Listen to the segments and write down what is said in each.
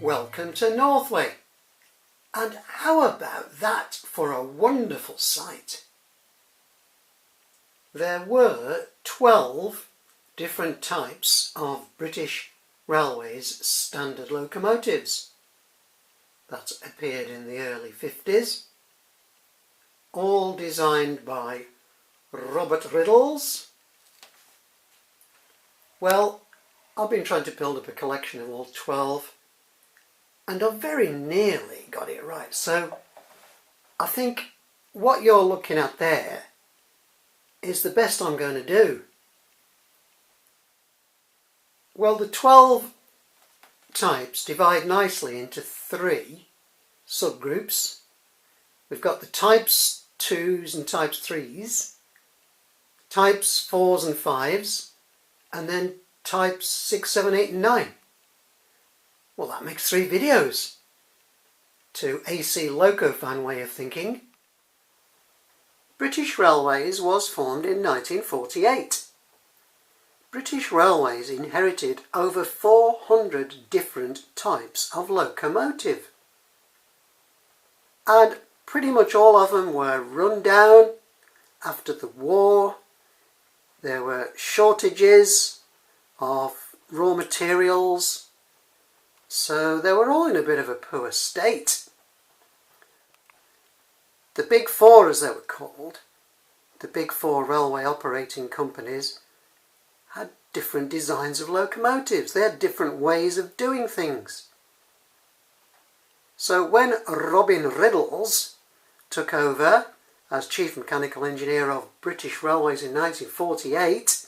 Welcome to Northway. And how about that for a wonderful sight? There were 12 different types of British Railways standard locomotives that appeared in the early 50s, all designed by Robert Riddles. Well, I've been trying to build up a collection of all 12 and I've very nearly got it right. So I think what you're looking at there is the best I'm going to do. Well, the 12 types divide nicely into 3 subgroups. We've got the types 2s and types 3s, types 4s and 5s, and then types 6, 7, 8 and 9. Well, that makes 3 videos to AC Loco fan way of thinking. British Railways was formed in 1948. British Railways inherited over 400 different types of locomotive. And pretty much all of them were run down after the war. There were shortages of raw materials, so they were all in a bit of a poor state. The Big Four, as they were called, the Big Four railway operating companies, had different designs of locomotives. They had different ways of doing things. So when Robin Riddles took over as Chief Mechanical Engineer of British Railways in 1948,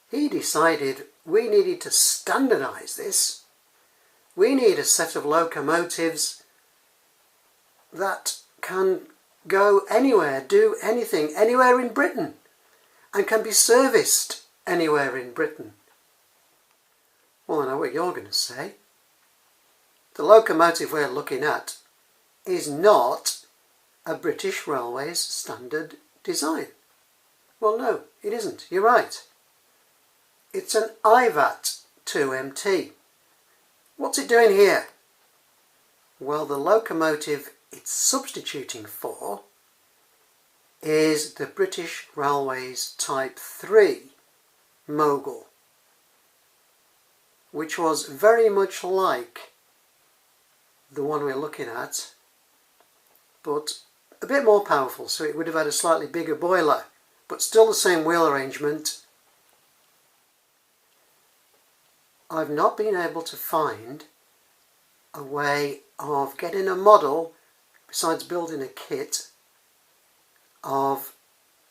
he decided we needed to standardise this. We need a set of locomotives that can go anywhere, do anything, anywhere in Britain, and can be serviced anywhere in Britain. Well, I know what you're going to say. The locomotive we're looking at is not a British Railways standard design. Well, no, it isn't. You're right. It's an IVAT 2MT. What's it doing here? Well, the locomotive it's substituting for is the British Railways Type 3 Mogul, which was very much like the one we're looking at, but a bit more powerful, so it would have had a slightly bigger boiler, but still the same wheel arrangement. I've not been able to find a way of getting a model, besides building a kit, of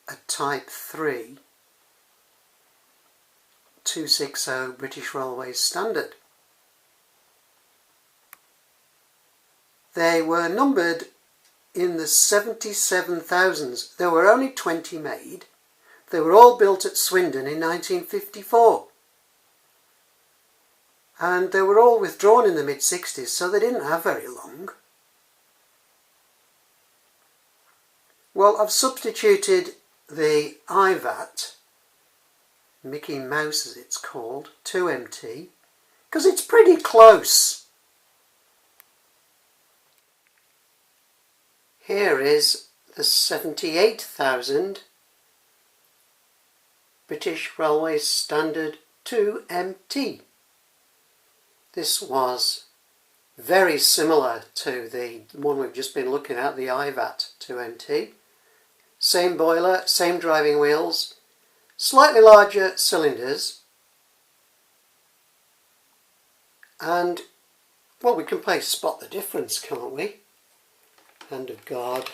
a Type 3 260 British Railways standard. They were numbered in the 77,000s. There were only 20 made. They were all built at Swindon in 1954. And they were all withdrawn in the mid-60s, so they didn't have very long. Well, I've substituted the IVAT, Mickey Mouse as it's called, 2MT, because it's pretty close. Here is the 78,000 British Railways Standard 2MT. This was very similar to the one we've just been looking at, the IVAT 2MT. Same boiler, same driving wheels, slightly larger cylinders, and, well, we can play spot the difference, can't we? Hand of God.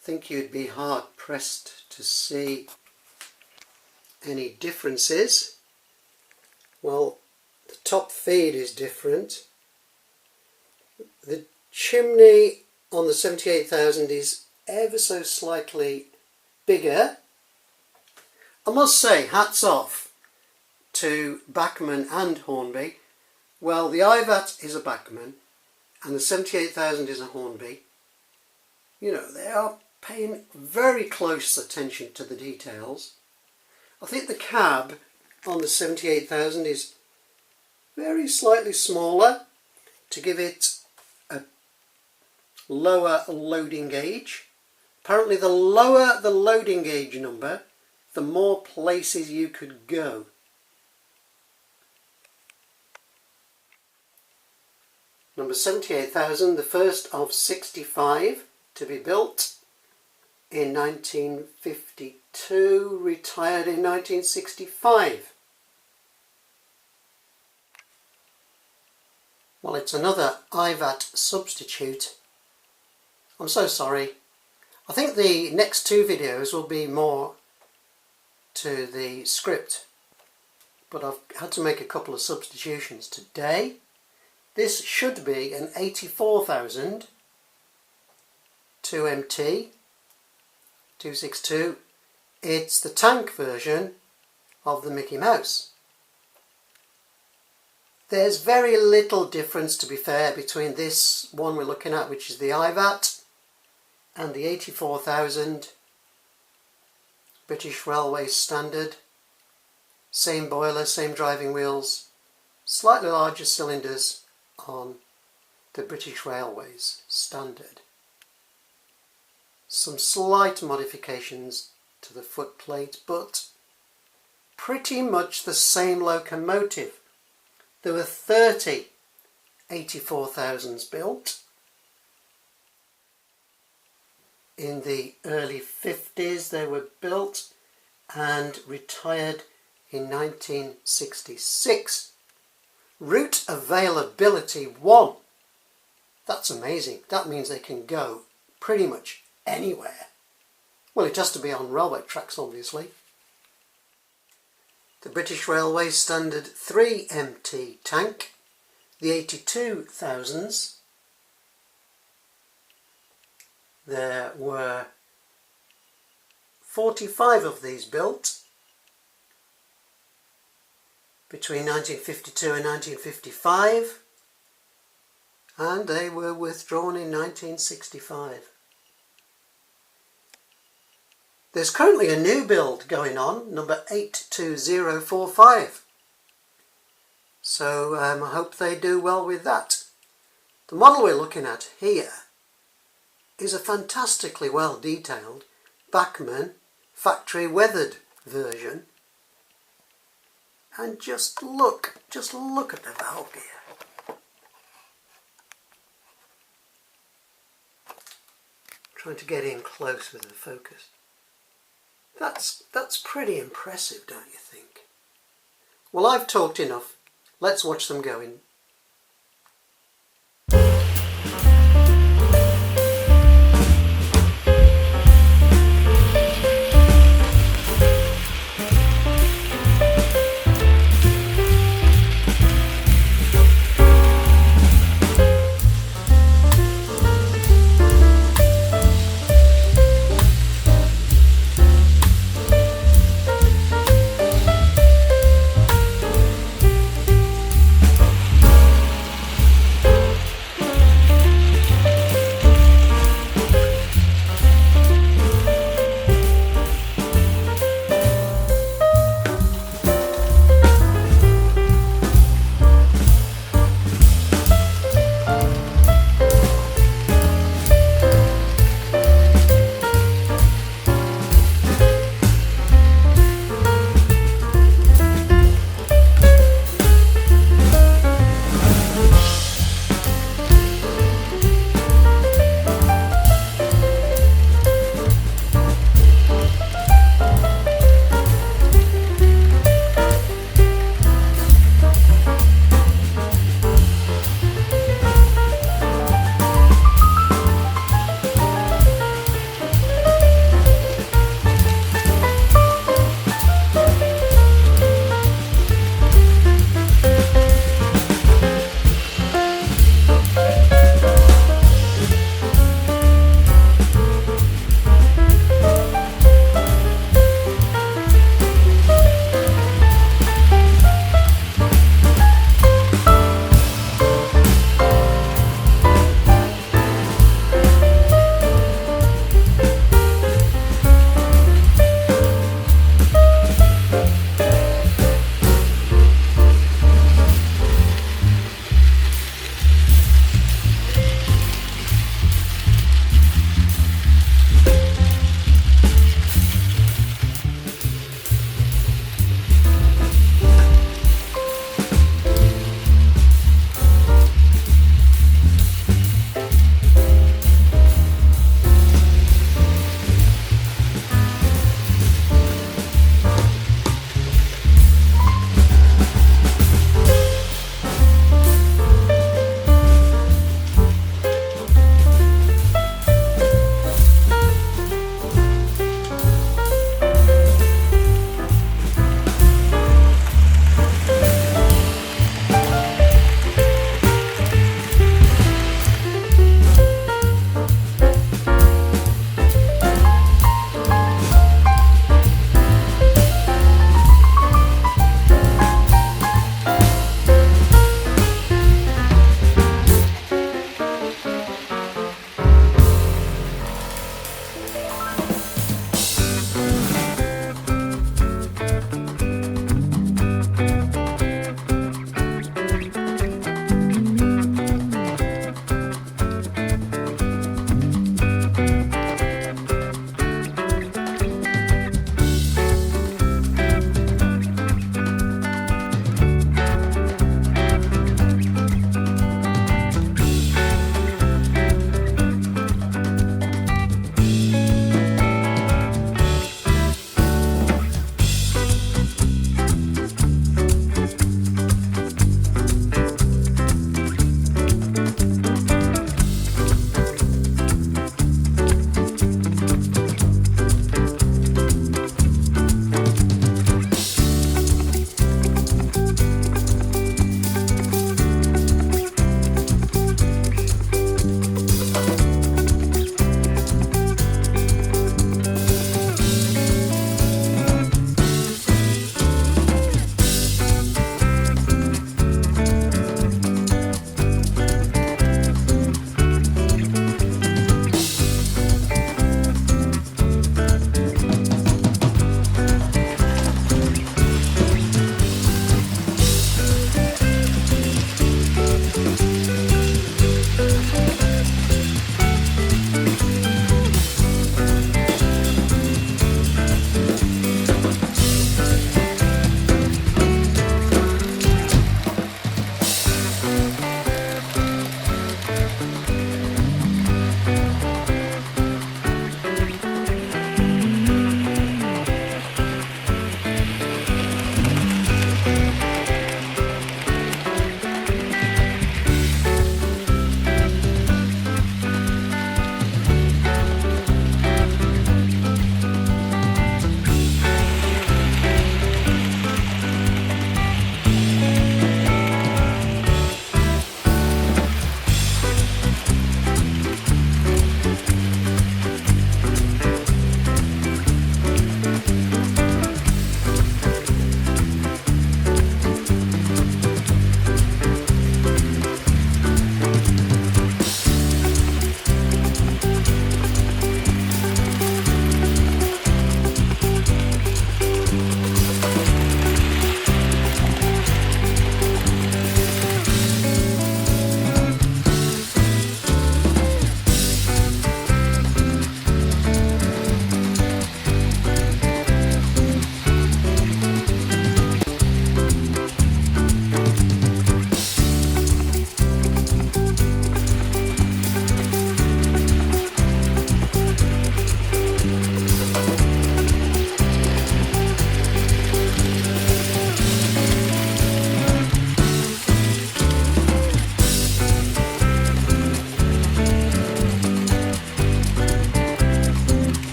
I think you'd be hard pressed to see any differences. Well, the top feed is different. The chimney on the 78,000 is ever so slightly bigger. I must say, hats off to Bachmann and Hornby. Well, the IVAT is a Bachmann and the 78,000 is a Hornby. You know, they are paying very close attention to the details. I think the cab on the 78,000 is very slightly smaller to give it a lower loading gauge. Apparently the lower the loading gauge number, the more places you could go. Number 78,000, the first of 65 to be built in 1952, retired in 1965. Well, it's another IVAT substitute. I'm so sorry. I think the next two videos will be more to the script, but I've had to make a couple of substitutions today. This should be an 84,000 2MT 262. It's the tank version of the Mickey Mouse. There's very little difference, to be fair, between this one we're looking at, which is the IVAT, and the 84,000 British Railways standard. Same boiler, same driving wheels, slightly larger cylinders on the British Railways standard. Some slight modifications to the footplate, but pretty much the same locomotive. There were 30 84,000s built. In the early 50s they were built and retired in 1966. Route availability 1. That's amazing. That means they can go pretty much anywhere. Well, it has to be on railway tracks, obviously. The British Railways standard 3MT tank, the 82,000s. There were 45 of these built between 1952 and 1955, and they were withdrawn in 1965. There's currently a new build going on, number 82045. So I hope they do well with that. The model we're looking at here is a fantastically well detailed Bachmann factory weathered version. And just look at the valve gear. Trying to get in close with the focus. That's pretty impressive, don't you think? Well, I've talked enough. Let's watch them go in